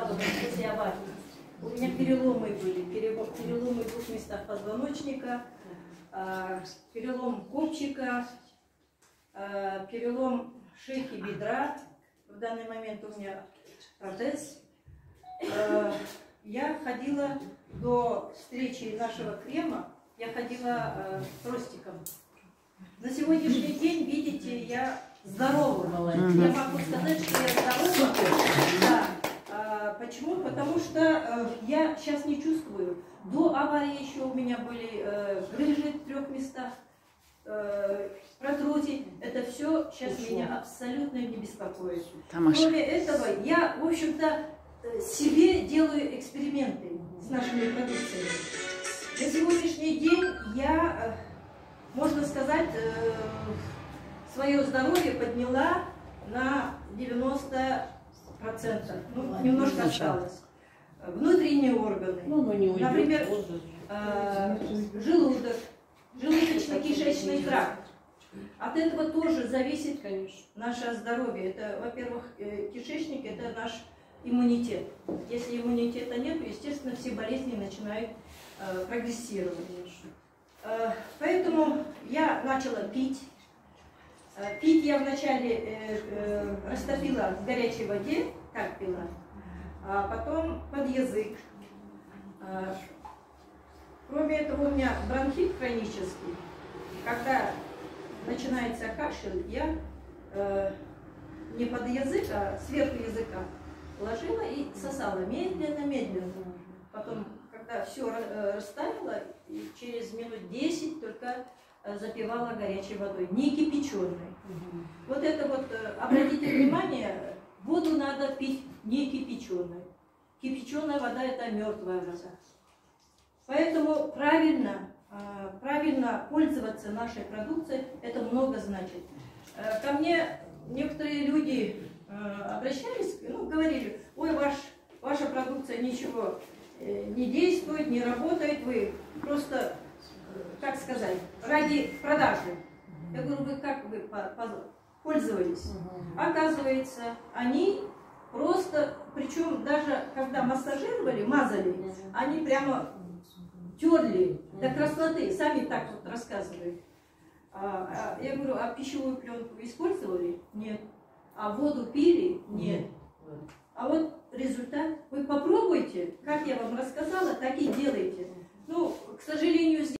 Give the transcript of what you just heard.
вот после аварии. У меня переломы были, переломы в 2 местах позвоночника, перелом копчика, перелом шейки бедра. В данный момент у меня протез. Я ходила до встречи нашего крема, я ходила тростиком. На сегодняшний день, видите, я здорова. Я могу сказать, что я здорова. Да. Почему? Потому что я сейчас не чувствую. До аварии еще у меня были грыжи в 3 местах, протрузии. Это все сейчас меня абсолютно не беспокоит. Кроме этого, я, в общем-то, себе делаю эксперименты с нашими продукциями. На сегодняшний день я, можно сказать, свое здоровье подняла на 90%. Ну, немножко осталось. Внутренние органы, например, желудок, желудочно-кишечный тракт. От этого тоже зависит, конечно, наше здоровье. Это, во-первых, кишечник – это наш иммунитет. Если иммунитета нет, то, естественно, все болезни начинают прогрессировать. Поэтому я начала пить. Пить я вначале растопила в горячей воде, как пила, а потом под язык. Кроме этого, у меня бронхит хронический. Когда начинается кашель, я не под язык, а сверху языка ложила и сосала медленно-медленно. Потом, когда все растаяло, через минут 10 только запивала горячей водой, не кипяченой. Вот это вот, обратите внимание, воду надо пить не кипяченой. Кипяченая вода – это мертвая вода. Поэтому правильно пользоваться нашей продукцией, это много значит. Ко мне некоторые люди обращались, ну, говорили: ой, ваша продукция ничего не действует, не работает, вы просто, как сказать, ради продажи. Я говорю: вы как вы пользовались? Оказывается, они просто, причем даже когда массажировали, мазали, они прямо терли до красноты, сами так вот рассказывают. Я говорю: а пищевую пленку использовали? Нет. А воду пили? Нет. А вот результат. Вы попробуйте, как я вам рассказала, так и делайте. Ну, к сожалению,